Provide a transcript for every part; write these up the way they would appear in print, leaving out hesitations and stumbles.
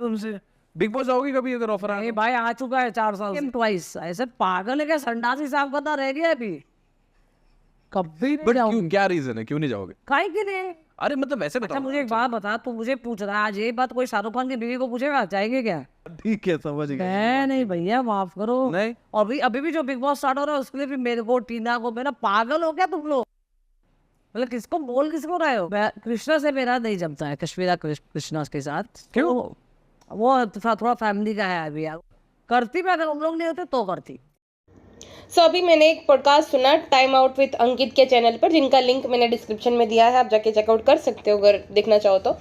तुमसे? Big boss आओगी कभी अगर ऑफर आए? भाई आ चुका है 4 साल से ट्वाइस। ऐसे पागल है क्या? संडास साफ करना रह गया अभी, कभी नहीं बट जाऊंगी। क्यों, क्या रीजन है, क्यों नहीं जाओगे? काहे के लिए? अरे मतलब वैसे अच्छा बताओ। मुझे एक बात बता, तू मुझे पूछ रहा है आज ये बात, कोई शाहरुख खान की बीवी को पूछेगा जाएंगे क्या? ठीक है, समझ गया। नहीं भैया माफ करो। नहीं। और अभी भी जो बिग बॉस स्टार्ट हो रहा है उसके लिए भी मेरे को, टीना को, मेरा पागल हो गया तुम लोग। मतलब किसको बोल किसको रहे हो? कृष्णा से मेरा नहीं जमता है, कश्मीरा कृष्णा के साथ। क्यों? वो थोड़ा फैमिली का है अभी यार। करती मैं, अगर उन लोग नहीं होते तो करती। सो अभी मैंने एक पॉडकास्ट सुना टाइम आउट विद अंकित के चैनल पर, जिनका लिंक मैंने डिस्क्रिप्शन में दिया है, आप जाके चेकआउट कर सकते हो अगर देखना चाहो तो।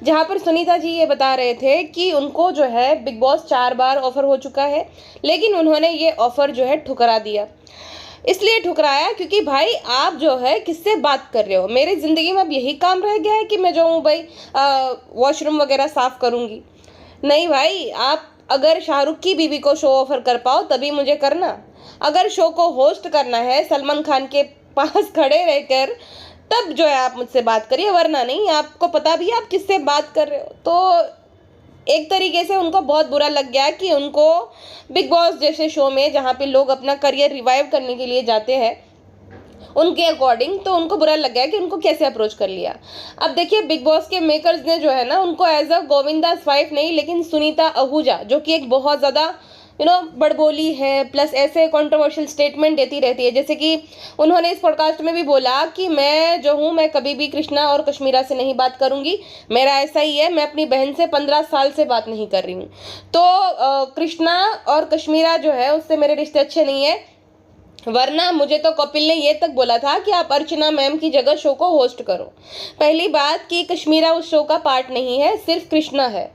जहाँ पर सुनीता जी ये बता रहे थे कि उनको जो है बिग बॉस 4 बार ऑफर हो चुका है, लेकिन उन्होंने ये ऑफर जो है ठुकरा दिया। इसलिए ठुकराया क्योंकि भाई आप जो है किससे बात कर रहे हो? मेरी ज़िंदगी में अब यही काम रह गया है कि मैं जो हूँ भाई वॉशरूम वगैरह साफ़ करूँगी? नहीं भाई, आप अगर शाहरुख की बीवी को शो ऑफर कर पाओ तभी मुझे करना। अगर शो को होस्ट करना है सलमान खान के पास खड़े रहकर, तब जो है आप मुझसे बात करिए, वरना नहीं। आपको पता भी है आप किससे बात कर रहे हो। तो एक तरीके से उनको बहुत बुरा लग गया कि उनको बिग बॉस जैसे शो में, जहाँ पे लोग अपना करियर रिवाइव करने के लिए जाते हैं उनके अकॉर्डिंग, तो उनको बुरा लग गया कि उनको कैसे अप्रोच कर लिया। अब देखिए बिग बॉस के मेकर्स ने जो है ना उनको एज अ गोविंदास वाइफ नहीं, लेकिन सुनीता आहूजा, जो कि एक बहुत ज़्यादा बड़बोली है, प्लस ऐसे कंट्रोवर्शियल स्टेटमेंट देती रहती है। जैसे कि उन्होंने इस पॉडकास्ट में भी बोला कि मैं जो हूँ, मैं कभी भी कृष्णा और कश्मीरा से नहीं बात करूँगी, मेरा ऐसा ही है, मैं अपनी बहन से 15 साल से बात नहीं कर रही हूँ। तो कृष्णा और कश्मीरा जो है उससे मेरे रिश्ते अच्छे नहीं है, वरना मुझे तो कपिल ने ये तक बोला था कि आप अर्चना मैम की जगह शो को होस्ट करो। पहली बात कि कश्मीरा उस शो का पार्ट नहीं है, सिर्फ कृष्णा है।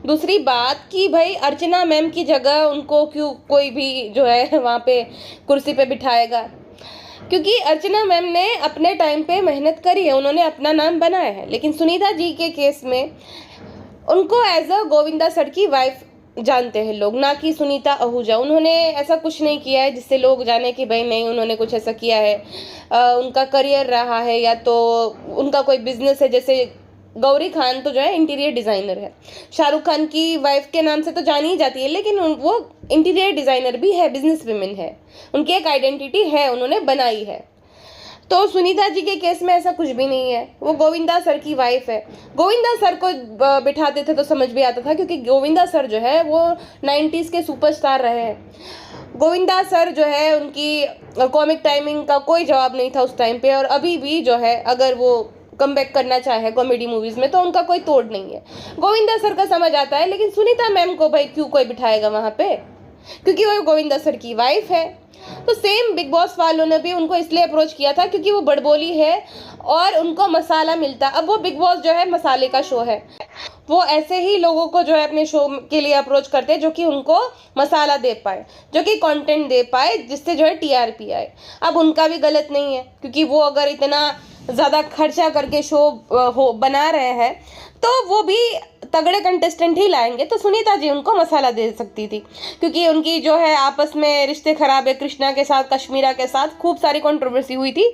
दूसरी बात कि भाई अर्चना मैम की जगह उनको क्यों कोई भी जो है वहाँ पे कुर्सी पे बिठाएगा? क्योंकि अर्चना मैम ने अपने टाइम पे मेहनत करी है, उन्होंने अपना नाम बनाया है। लेकिन सुनीता जी के केस में उनको एज अ गोविंदा सर की वाइफ जानते हैं लोग, ना कि सुनीता आहूजा। उन्होंने ऐसा कुछ नहीं किया है जिससे लोग जाने कि भाई नहीं उन्होंने कुछ ऐसा किया है। उनका करियर रहा है या तो उनका कोई बिजनेस है। जैसे गौरी खान तो जो है इंटीरियर डिज़ाइनर है, शाहरुख खान की वाइफ के नाम से तो जानी ही जाती है, लेकिन वो इंटीरियर डिज़ाइनर भी है, बिजनेस वुमेन है, उनकी एक आइडेंटिटी है, उन्होंने बनाई है। तो सुनीता जी के केस में ऐसा कुछ भी नहीं है, वो गोविंदा सर की वाइफ है। गोविंदा सर को बिठाते थे तो समझ भी आता था, क्योंकि गोविंदा सर जो है वो 90s के सुपरस्टार रहे हैं। गोविंदा सर जो है उनकी कॉमिक टाइमिंग का कोई जवाब नहीं था उस टाइम पे, और अभी भी जो है अगर वो कम बैक करना चाहे कॉमेडी मूवीज़ में तो उनका कोई तोड़ नहीं है। गोविंदा सर का समझ आता है, लेकिन सुनीता मैम को भाई क्यों कोई बिठाएगा वहाँ पे? क्योंकि वो गोविंदा सर की वाइफ है। तो सेम बिग बॉस वालों ने भी उनको इसलिए अप्रोच किया था क्योंकि वो बड़बोली है और उनको मसाला मिलता। अब वो बिग बॉस जो है मसाले का शो है, वो ऐसे ही लोगों को जो है अपने शो के लिए अप्रोच करते हैं जो कि उनको मसाला दे पाए, जो कि कंटेंट दे पाए, जिससे जो है टीआरपी आए। अब उनका भी गलत नहीं है, क्योंकि वो अगर इतना ज़्यादा खर्चा करके शो बना रहे हैं तो वो भी तगड़े कंटेस्टेंट ही लाएंगे। तो सुनीता जी उनको मसाला दे सकती थी, क्योंकि उनकी जो है आपस में रिश्ते खराब है, कृष्णा के साथ, कश्मीरा के साथ खूब सारी कंट्रोवर्सी हुई थी।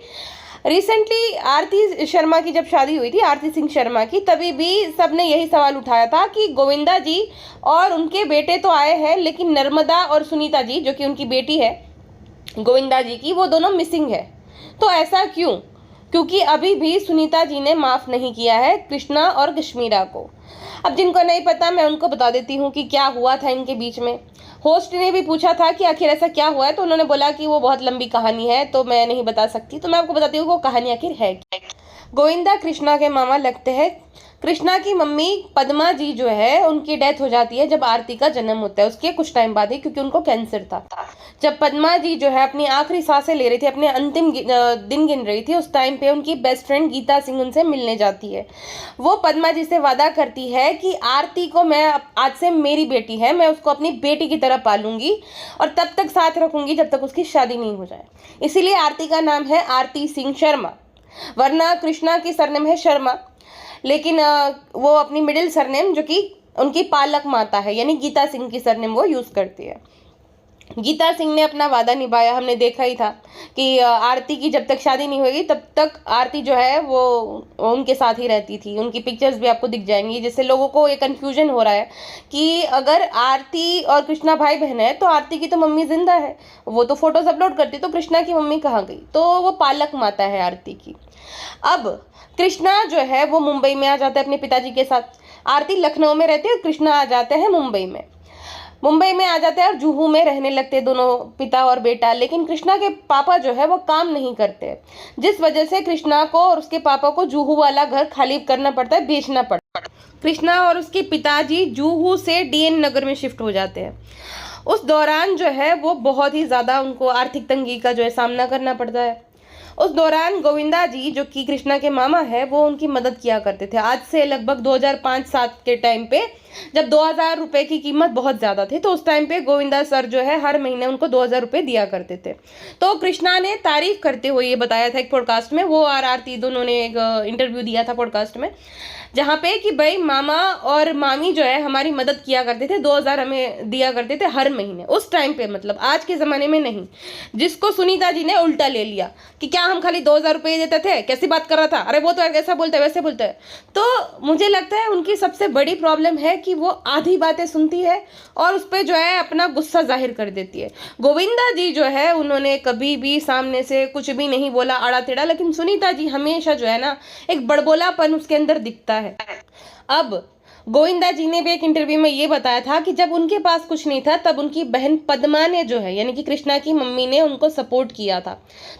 रिसेंटली आरती शर्मा की जब शादी हुई थी, आरती सिंह शर्मा की, तभी भी सबने यही सवाल उठाया था कि गोविंदा जी और उनके बेटे तो आए हैं, लेकिन नर्मदा और सुनीता जी जो कि उनकी बेटी है गोविंदा जी की, वो दोनों मिसिंग है। तो ऐसा क्यों? क्योंकि अभी भी सुनीता जी ने माफ़ नहीं किया है कृष्णा और कश्मीरा को। अब जिनको नहीं पता मैं उनको बता देती हूँ कि क्या हुआ था इनके बीच में। होस्ट ने भी पूछा था कि आखिर ऐसा क्या हुआ है, तो उन्होंने बोला कि वो बहुत लंबी कहानी है तो मैं नहीं बता सकती। तो मैं आपको बताती हूँ वो कहानी आखिर है क्या। गोविंदा कृष्णा के मामा लगते हैं। कृष्णा की मम्मी पद्मा जी जो है उनकी डेथ हो जाती है जब आरती का जन्म होता है, उसके कुछ टाइम बाद ही, क्योंकि उनको कैंसर था। जब पद्मा जी जो है अपनी आखिरी सांसें ले रही थी, अपने अंतिम दिन गिन रही थी, उस टाइम पे उनकी बेस्ट फ्रेंड गीता सिंह उनसे मिलने जाती है। वो पद्मा जी से वादा करती है कि आरती को मैं आज से मेरी बेटी है, मैं उसको अपनी बेटी की तरह पालूंगी और तब तक साथ रखूंगी जब तक उसकी शादी नहीं हो जाए। इसीलिए आरती का नाम है आरती सिंह शर्मा, वरना कृष्णा की सरनेम है शर्मा, लेकिन वो अपनी मिडिल सरनेम जो कि उनकी पालक माता है यानी गीता सिंह की सरनेम वो यूज़ करती है। गीता सिंह ने अपना वादा निभाया, हमने देखा ही था कि आरती की जब तक शादी नहीं होगी तब तक आरती जो है वो उनके साथ ही रहती थी। उनकी पिक्चर्स भी आपको दिख जाएंगी, जिससे लोगों को ये कन्फ्यूजन हो रहा है कि अगर आरती और कृष्णा भाई बहन है तो आरती की तो मम्मी जिंदा है, वो तो फोटोज अपलोड करती, तो कृष्णा की मम्मी कहाँ गई? तो वो पालक माता है आरती की। अब कृष्णा जो है वो मुंबई में आ जाता है अपने पिताजी के साथ, आरती लखनऊ में रहती है और कृष्णा आ जाते हैं मुंबई में आ जाते हैं और जुहू में रहने लगते हैं दोनों पिता और बेटा। लेकिन कृष्णा के पापा जो है वो काम नहीं करते, जिस वजह से कृष्णा को और उसके पापा को जुहू वाला घर खाली करना पड़ता है, बेचना पड़ता है। कृष्णा और उसके पिताजी जुहू से डीएन नगर में शिफ्ट हो जाते हैं। उस दौरान जो है वो बहुत ही ज़्यादा उनको आर्थिक तंगी का जो है सामना करना पड़ता है। उस दौरान गोविंदा जी जो कि कृष्णा के मामा है वो उनकी मदद किया करते थे। आज से लगभग 2005-7 के टाइम पे, जब 2000 रुपये की कीमत बहुत ज़्यादा थी, तो उस टाइम पे गोविंदा सर जो है हर महीने उनको 2000 रुपये दिया करते थे। तो कृष्णा ने तारीफ करते हुए ये बताया था एक पॉडकास्ट में, वो और आरती दोनों ने एक इंटरव्यू दिया था पॉडकास्ट में, जहाँ पे कि भाई मामा और मामी जो है हमारी मदद किया करते थे, 2000 हमें दिया करते थे हर महीने उस टाइम पे, मतलब आज के ज़माने में नहीं। जिसको सुनीता जी ने उल्टा ले लिया कि क्या हम खाली 2000 रुपये देते थे, कैसी बात कर रहा था, अरे वो तो ऐसा बोलते हैं वैसे बोलते हैं। तो मुझे लगता है उनकी सबसे बड़ी प्रॉब्लम है कि वो आधी बातें सुनती है और उस पर जो है अपना गुस्सा जाहिर कर देती है। गोविंदा जी जो है उन्होंने कभी भी सामने से कुछ भी नहीं बोला आड़ा टेढ़ा, लेकिन सुनीता जी हमेशा जो है ना एक बड़बोलापन उसके अंदर दिखता है। अब गोविंदा जी ने भी एक इंटरव्यू में ये बताया था कि जब उनके पास कुछ नहीं था तब उनकी बहन पद्मा ने जो है, यानी कि कृष्णा की मम्मी ने उनको सपोर्ट किया था।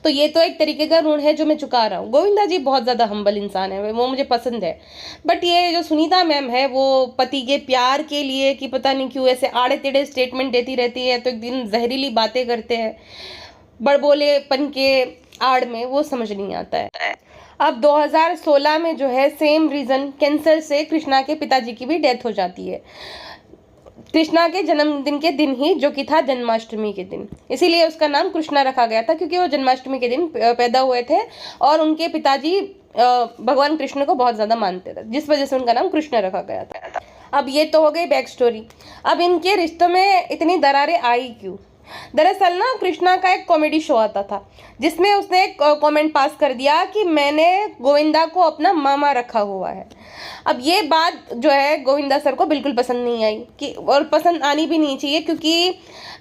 तो ये तो एक तरीके का ऋण है जो मैं चुका रहा हूँ। गोविंदा जी बहुत ज़्यादा हम्बल इंसान है, वो मुझे पसंद है। बट ये जो सुनीता मैम है वो पति के प्यार के लिए कि पता नहीं क्यों ऐसे आड़े टेढ़े स्टेटमेंट देती रहती है, तो एक दिन जहरीली बातें करते हैं बड़बोलेपन के आड़ में, वो समझ नहीं आता है। अब 2016 में जो है सेम रीज़न, कैंसर से कृष्णा के पिताजी की भी डेथ हो जाती है, कृष्णा के जन्मदिन के दिन ही, जो कि था जन्माष्टमी के दिन। इसीलिए उसका नाम कृष्णा रखा गया था क्योंकि वो जन्माष्टमी के दिन पैदा हुए थे और उनके पिताजी भगवान कृष्ण को बहुत ज़्यादा मानते थे, जिस वजह से उनका नाम कृष्णा रखा गया था। अब ये तो हो गई बैक स्टोरी। अब इनके रिश्तों में इतनी दरारें आई क्यों? दरअसल ना कृष्णा का एक कॉमेडी शो आता था जिसमें उसने एक कमेंट पास कर दिया कि मैंने गोविंदा को अपना मामा रखा हुआ है। अब ये बात जो है गोविंदा सर को बिल्कुल पसंद नहीं आई, कि और पसंद आनी भी नहीं चाहिए, क्योंकि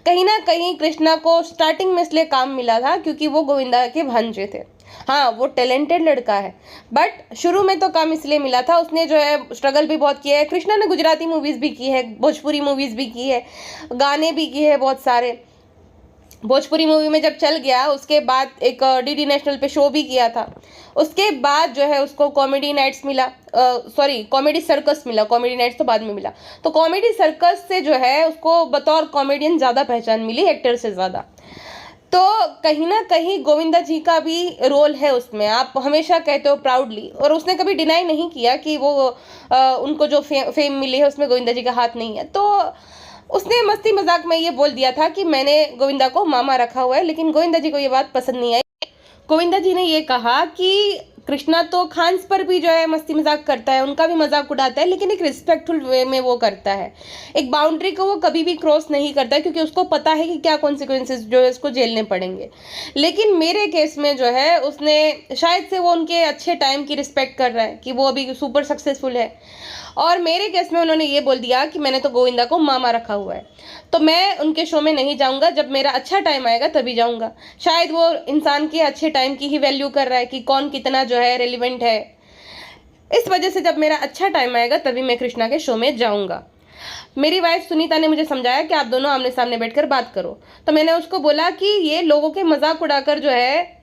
कहीं ना कहीं कृष्णा को स्टार्टिंग में इसलिए काम मिला था क्योंकि वो गोविंदा के भांजे थे। हाँ, वो टैलेंटेड लड़का है, बट शुरू में तो काम इसलिए मिला था, उसने जो है स्ट्रगल भी बहुत किया है। कृष्णा ने गुजराती मूवीज़ भी की है, भोजपुरी मूवीज़ भी की है, गाने भी किए हैं बहुत सारे। भोजपुरी मूवी में जब चल गया उसके बाद एक डीडी नेशनल पे शो भी किया था। उसके बाद जो है उसको कॉमेडी नाइट्स मिला, कॉमेडी सर्कस मिला, कॉमेडी नाइट्स तो बाद में मिला। तो कॉमेडी सर्कस से जो है उसको बतौर कॉमेडियन ज़्यादा पहचान मिली एक्टर से ज़्यादा। तो कहीं ना कहीं गोविंदा जी का भी रोल है उसमें, आप हमेशा कहते हो प्राउडली, और उसने कभी डिनाई नहीं किया कि वो उनको जो फेम मिली है उसमें गोविंदा जी का हाथ नहीं है। तो उसने मस्ती मजाक में ये बोल दिया था कि मैंने गोविंदा को मामा रखा हुआ है, लेकिन गोविंदा जी को ये बात पसंद नहीं आई। गोविंदा जी ने ये कहा कि कृष्णा तो खान्स पर भी जो है मस्ती मजाक करता है, उनका भी मजाक उड़ाता है, लेकिन एक रिस्पेक्टफुल वे में वो करता है। एक बाउंड्री को वो कभी भी क्रॉस नहीं करता है क्योंकि उसको पता है कि क्या कॉन्सिक्वेंसेस जो है उसको झेलने पड़ेंगे। लेकिन मेरे केस में जो है उसने शायद से वो उनके अच्छे टाइम की रिस्पेक्ट कर रहा है कि वो अभी सुपर सक्सेसफुल है, और मेरे केस में उन्होंने ये बोल दिया कि मैंने तो गोविंदा को मामा रखा हुआ है, तो मैं उनके शो में नहीं जाऊंगा, जब मेरा अच्छा टाइम आएगा तभी जाऊंगा। शायद वो इंसान के अच्छे टाइम की ही वैल्यू कर रहा है कि कौन कितना जो है रेलिवेंट है। इस वजह से जब मेरा अच्छा टाइम आएगा तभी मैं कृष्णा के शो में जाऊंगा। मेरी वाइफ सुनीता ने मुझे समझाया कि आप दोनों आमने सामने बैठकर बात करो, तो मैंने उसको बोला कि ये लोगों के मजाक उड़ाकर जो है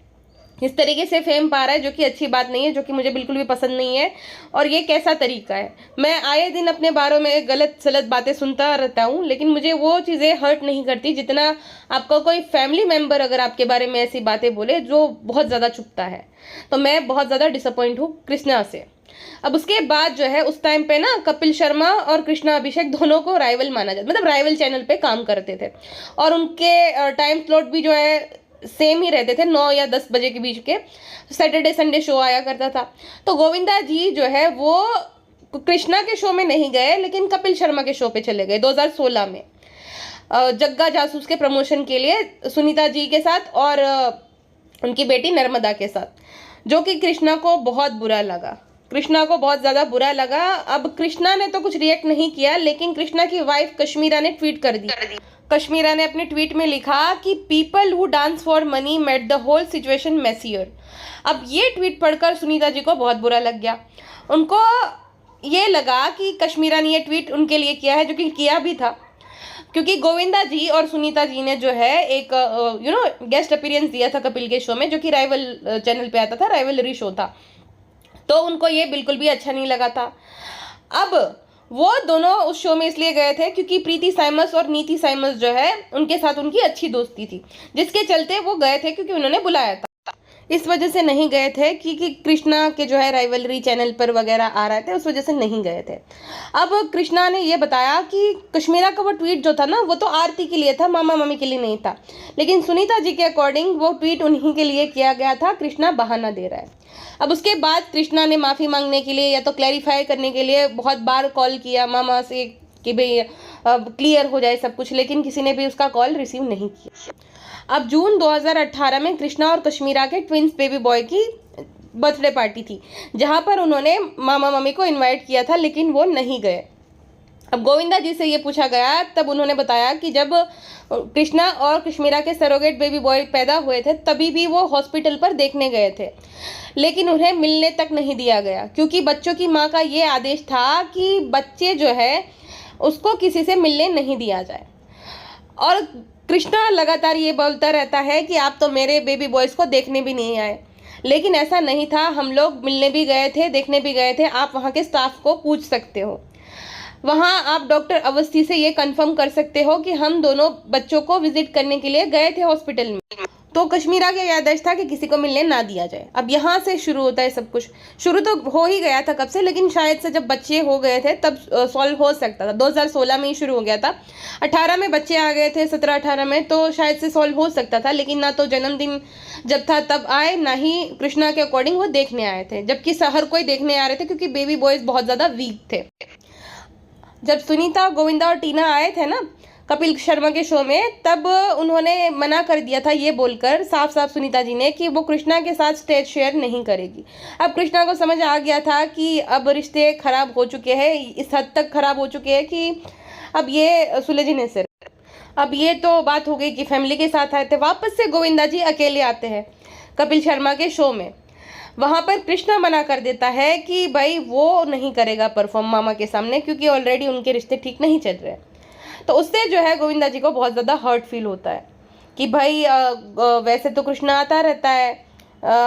इस तरीके से फेम पा रहा है, जो कि अच्छी बात नहीं है, जो कि मुझे बिल्कुल भी पसंद नहीं है, और ये कैसा तरीका है। मैं आए दिन अपने बारे में गलत सलत बातें सुनता रहता हूँ, लेकिन मुझे वो चीज़ें हर्ट नहीं करती जितना आपका कोई फैमिली मेम्बर अगर आपके बारे में ऐसी बातें बोले जो बहुत ज़्यादा चुभता है। तो मैं बहुत ज़्यादा डिसअपॉइंट हूँ कृष्णा से। अब उसके बाद जो है उस टाइम पे ना कपिल शर्मा और कृष्णा अभिषेक दोनों को राइवल माना जाता, मतलब राइवल चैनल पे काम करते थे, और उनके टाइम स्लॉट भी जो है सेम ही रहते थे, 9 या 10 बजे के बीच के सैटरडे संडे शो आया करता था। तो गोविंदा जी जो है वो कृष्णा के शो में नहीं गए, लेकिन कपिल शर्मा के शो पे चले गए 2016 में। जग्गा जासूस के प्रमोशन के लिए सुनीता जी के साथ और उनकी बेटी नर्मदा के साथ, जो कि कृष्णा को बहुत बुरा लगा। कृष्णा को बहुत ज़्यादा बुरा लगा। अब कृष्णा ने तो कुछ रिएक्ट नहीं किया, लेकिन कृष्णा की वाइफ कश्मीरा ने ट्वीट कर दी। कश्मीरा ने अपने ट्वीट में लिखा कि people who dance for money made the whole situation messier. अब ये ट्वीट पढ़कर सुनीता जी को बहुत बुरा लग गया। उनको ये लगा कि कश्मीरा ने ये ट्वीट उनके लिए किया है, जो कि किया भी था, क्योंकि गोविंदा जी और सुनीता जी ने जो है एक गेस्ट अपीयरेंस दिया था कपिल के शो में, जो कि राइवल चैनल पे आता था, राइवलरी शो था। तो उनको ये बिल्कुल भी अच्छा नहीं लगा था। अब वो दोनों उस शो में इसलिए गए थे क्योंकि प्रीति साइमस और नीति साइमस जो है उनके साथ उनकी अच्छी दोस्ती थी, जिसके चलते वो गए थे, क्योंकि उन्होंने बुलाया था। इस वजह से नहीं गए थे कि कृष्णा के जो है राइवलरी चैनल पर वगैरह आ रहे थे, उस वजह से नहीं गए थे। अब कृष्णा ने ये बताया कि कश्मीरा का वो ट्वीट जो था ना, वो तो आरती के लिए था, मामा मम्मी के लिए नहीं था। लेकिन सुनीता जी के अकॉर्डिंग वो ट्वीट उन्हीं के लिए किया गया था, कृष्णा बहाना दे रहा है। अब उसके बाद कृष्णा ने माफ़ी मांगने के लिए या तो क्लैरिफाई करने के लिए बहुत बार कॉल किया मामा से कि भाई क्लियर हो जाए सब कुछ, लेकिन किसी ने भी उसका कॉल रिसीव नहीं किया। अब जून 2018 में कृष्णा और कश्मीरा के ट्विंस बेबी बॉय की बर्थडे पार्टी थी, जहां पर उन्होंने मामा मम्मी को इनवाइट किया था, लेकिन वो नहीं गए। अब गोविंदा जी से ये पूछा गया, तब उन्होंने बताया कि जब कृष्णा और कश्मीरा के सरोगेट बेबी बॉय पैदा हुए थे, तभी भी वो हॉस्पिटल पर देखने गए थे, लेकिन उन्हें मिलने तक नहीं दिया गया, क्योंकि बच्चों की माँ का ये आदेश था कि बच्चे जो है उसको किसी से मिलने नहीं दिया जाए। और कृष्णा लगातार ये बोलता रहता है कि आप तो मेरे बेबी बॉयज़ को देखने भी नहीं आए, लेकिन ऐसा नहीं था। हम लोग मिलने भी गए थे, देखने भी गए थे। आप वहाँ के स्टाफ को पूछ सकते हो, वहाँ आप डॉक्टर अवस्थी से ये कंफर्म कर सकते हो कि हम दोनों बच्चों को विजिट करने के लिए गए थे हॉस्पिटल में। तो कश्मीरा का यह आदेश था कि किसी को मिलने ना दिया जाए। अब यहाँ से शुरू होता है सब कुछ। शुरू तो हो ही गया था कब से, लेकिन शायद से जब बच्चे हो गए थे तब सॉल्व हो सकता था। 2016 में ही शुरू हो गया था, 18 में बच्चे आ गए थे, 17-18 में, तो शायद से सॉल्व हो सकता था। लेकिन ना तो जन्मदिन जब था तब आए, ना ही कृष्णा के अकॉर्डिंग वो देखने आए थे, जबकि हर कोई देखने आ रहे थे, क्योंकि बेबी बॉयज़ बहुत ज़्यादा वीक थे। जब सुनीता, गोविंदा और टीना आए थे ना कपिल शर्मा के शो में, तब उन्होंने मना कर दिया था ये बोलकर साफ साफ सुनीता जी ने कि वो कृष्णा के साथ स्टेज शेयर नहीं करेगी। अब कृष्णा को समझ आ गया था कि अब रिश्ते खराब हो चुके हैं, इस हद तक खराब हो चुके हैं कि अब ये सुलझने से। अब ये तो बात हो गई कि फैमिली के साथ आए थे, वापस से गोविंदा जी अकेले आते हैं कपिल शर्मा के शो में। वहाँ पर कृष्णा मना कर देता है कि भाई वो नहीं करेगा परफॉर्म मामा के सामने, क्योंकि ऑलरेडी उनके रिश्ते ठीक नहीं चल रहे। तो उससे जो है गोविंदा जी को बहुत ज़्यादा हर्ट फील होता है कि भाई वैसे तो कृष्णा आता रहता है,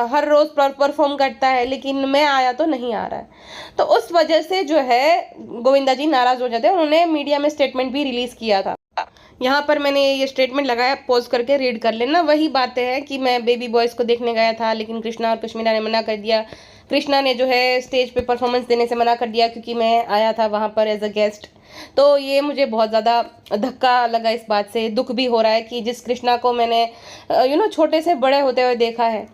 हर रोज़ परफॉर्म करता है, लेकिन मैं आया तो नहीं आ रहा है। तो उस वजह से जो है गोविंदा जी नाराज़ हो जाते हैं। उन्होंने मीडिया में स्टेटमेंट भी रिलीज़ किया था। यहाँ पर मैंने ये स्टेटमेंट लगाया, पॉज करके रीड कर लेना। वही बातें हैं कि मैं बेबी बॉयज़ को देखने गया था, लेकिन कृष्णा और कश्मीरा ने मना कर दिया। कृष्णा ने जो है स्टेज पे परफॉर्मेंस देने से मना कर दिया, क्योंकि मैं आया था वहाँ पर एज अ गेस्ट। तो ये मुझे बहुत ज़्यादा धक्का लगा, इस बात से दुख भी हो रहा है कि जिस कृष्णा को मैंने छोटे से बड़े होते हुए देखा है,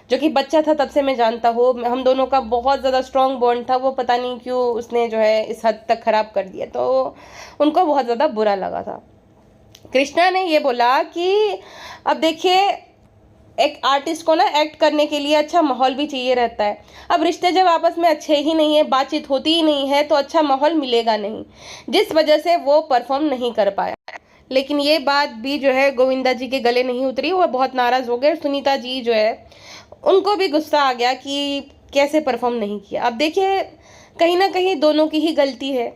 जो कि बच्चा था तब से मैं जानता हूँ, हम दोनों का बहुत ज़्यादा स्ट्रॉन्ग बॉन्ड था, वो पता नहीं क्यों उसने जो है इस हद तक ख़राब कर दिया। तो उनको बहुत ज़्यादा बुरा लगा था। कृष्णा ने ये बोला कि अब देखिए, एक आर्टिस्ट को ना एक्ट करने के लिए अच्छा माहौल भी चाहिए रहता है। अब रिश्ते जब आपस में अच्छे ही नहीं है, बातचीत होती ही नहीं है, तो अच्छा माहौल मिलेगा नहीं, जिस वजह से वो परफॉर्म नहीं कर पाया। लेकिन ये बात भी जो है गोविंदा जी के गले नहीं उतरी, वो बहुत नाराज़ हो गए। सुनीता जी जो है उनको भी गुस्सा आ गया कि कैसे परफॉर्म नहीं किया। अब देखिए, कहीं ना कहीं दोनों की ही गलती है।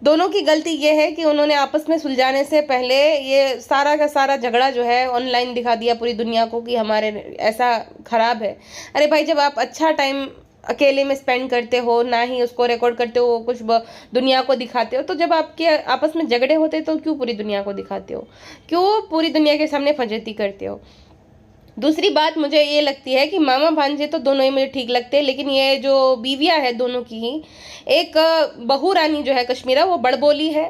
दोनों की गलती ये है कि उन्होंने आपस में सुलझाने से पहले ये सारा का सारा झगड़ा जो है ऑनलाइन दिखा दिया पूरी दुनिया को कि हमारे ऐसा ख़राब है। अरे भाई, जब आप अच्छा टाइम अकेले में स्पेंड करते हो, ना ही उसको रिकॉर्ड करते हो, कुछ दुनिया को दिखाते हो, तो जब आपके आपस में झगड़े होते तो क्यों पूरी दुनिया को दिखाते हो, क्यों पूरी दुनिया के सामने फजीहती करते हो। दूसरी बात मुझे ये लगती है कि मामा भांजे तो दोनों ही मुझे ठीक लगते हैं, लेकिन ये जो बीवियाँ है दोनों की ही, एक बहू रानी जो है कश्मीरा, वो बड़बोली है,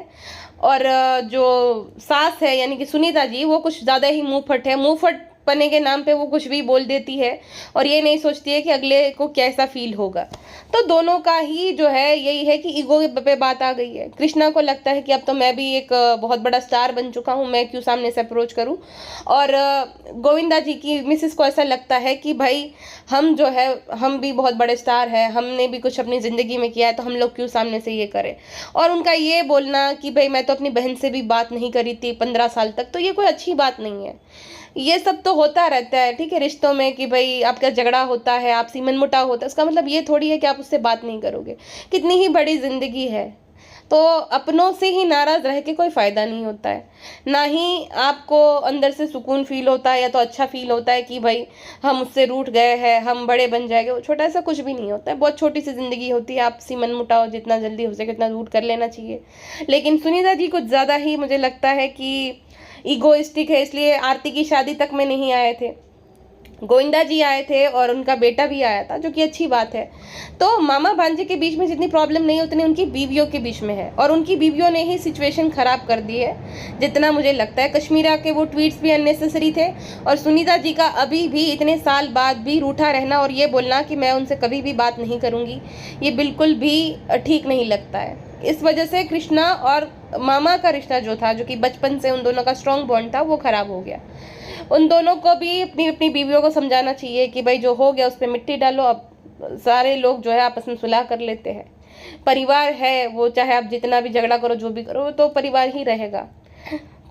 और जो सास है यानी कि सुनीता जी, वो कुछ ज़्यादा ही मुँहफट है। मुँहफट पने के नाम पे वो कुछ भी बोल देती है और ये नहीं सोचती है कि अगले को कैसा फील होगा। तो दोनों का ही जो है यही है कि ईगो पे बात आ गई है। कृष्णा को लगता है कि अब तो मैं भी एक बहुत बड़ा स्टार बन चुका हूँ, मैं क्यों सामने से अप्रोच करूँ, और गोविंदा जी की मिसेस को ऐसा लगता है कि भाई हम जो है हम भी बहुत बड़े स्टार हैं, हमने भी कुछ अपनी ज़िंदगी में किया है, तो हम लोग क्यों सामने से ये करें। और उनका ये बोलना कि भाई मैं तो अपनी बहन से भी बात नहीं करी थी 15 साल तक, तो ये कोई अच्छी बात नहीं है। ये सब तो होता रहता है, ठीक है, रिश्तों में कि भाई आपका झगड़ा होता है, आपसी मनमुटाव होता है, उसका मतलब ये थोड़ी है कि आप उससे बात नहीं करोगे। कितनी ही बड़ी ज़िंदगी है, तो अपनों से ही नाराज़ रह के कोई फ़ायदा नहीं होता है। ना ही आपको अंदर से सुकून फील होता है या तो अच्छा फील होता है कि भाई हम उससे रूठ गए हैं, हम बड़े बन जाएंगे। वो छोटा सा कुछ भी नहीं होता है, बहुत छोटी सी ज़िंदगी होती है। आपसी मनमुटाव जितना जल्दी हो सके उतना दूर कर लेना चाहिए। लेकिन सुनीता जी कुछ ज़्यादा ही मुझे लगता है कि ईगोइस्टिक है, इसलिए आरती की शादी तक में नहीं आए थे, गोविंदा जी आए थे और उनका बेटा भी आया था, जो कि अच्छी बात है। तो मामा भांजे के बीच में जितनी प्रॉब्लम नहीं उतनी उनकी बीवियों के बीच में है, और उनकी बीवियों ने ही सिचुएशन ख़राब कर दी है जितना मुझे लगता है। कश्मीरा के वो ट्वीट्स भी अननेसेसरी थे, और सुनीता जी का अभी भी इतने साल बाद भी रूठा रहना और ये बोलना कि मैं उनसे कभी भी बात नहीं करूँगी, ये बिल्कुल भी ठीक नहीं लगता है। इस वजह से कृष्णा और मामा का रिश्ता जो था, जो कि बचपन से उन दोनों का स्ट्रॉन्ग बॉन्ड था, वो ख़राब हो गया। उन दोनों को भी अपनी अपनी बीवियों को समझाना चाहिए कि भाई जो हो गया उस पर मिट्टी डालो, अब सारे लोग जो है आपस में सुलह कर लेते हैं। परिवार है वो, चाहे आप जितना भी झगड़ा करो जो भी करो, तो परिवार ही रहेगा।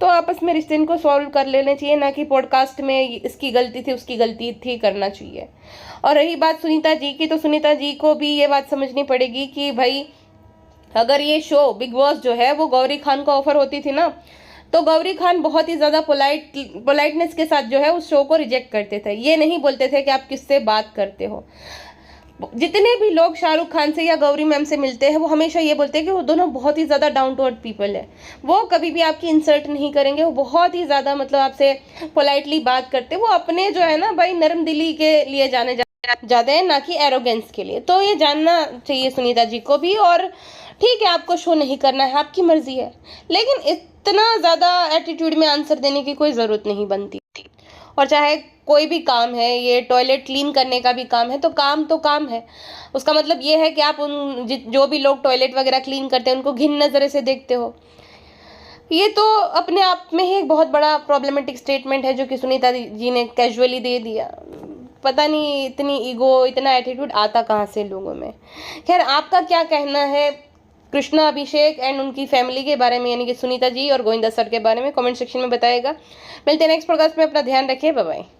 तो आपस में रिश्ते को सॉल्व कर लेने चाहिए, ना कि पॉडकास्ट में इसकी गलती थी उसकी गलती थी करना चाहिए। और रही बात सुनीता जी की, तो सुनीता जी को भी ये बात समझनी पड़ेगी कि भाई अगर ये शो बिग बॉस जो है वो गौरी खान को ऑफर होती थी ना, तो गौरी खान बहुत ही ज़्यादा पोलाइटनेस के साथ जो है उस शो को रिजेक्ट करते थे। ये नहीं बोलते थे कि आप किससे बात करते हो। जितने भी लोग शाहरुख खान से या गौरी मैम से मिलते हैं वो हमेशा ये बोलते हैं कि वो दोनों बहुत ही ज़्यादा डाउन टू अर्थ पीपल है, वो कभी भी आपकी इंसल्ट नहीं करेंगे, वो बहुत ही ज़्यादा मतलब आपसे पोलाइटली बात करते, वो अपने जो है ना भाई नरम दिली के लिए जाने जाते हैं, ना कि एरोगेंस के लिए। तो ये जानना चाहिए सुनीता जी को भी। और ठीक है, आपको शो नहीं करना है, आपकी मर्जी है, लेकिन इतना ज़्यादा एटीट्यूड में आंसर देने की कोई ज़रूरत नहीं बनती थी। और चाहे कोई भी काम है, ये टॉयलेट क्लीन करने का भी काम है, तो काम है। उसका मतलब ये है कि आप उन जो भी लोग टॉयलेट वगैरह क्लीन करते हैं उनको घिन नज़रे से देखते हो। ये तो अपने आप में ही एक बहुत बड़ा प्रॉब्लमेटिक स्टेटमेंट है जो कि सुनीता जी ने कैजुअली दे दिया। पता नहीं इतनी ईगो, इतना एटीट्यूड आता कहाँ से लोगों में। खैर, आपका क्या कहना है कृष्णा अभिषेक एंड उनकी फैमिली के बारे में, यानी कि सुनीता जी और गोविंदा सर के बारे में, कमेंट सेक्शन में बताइएगा। मिलते हैं नेक्स्ट पॉडकास्ट में, अपना ध्यान रखिए, बाय बाय।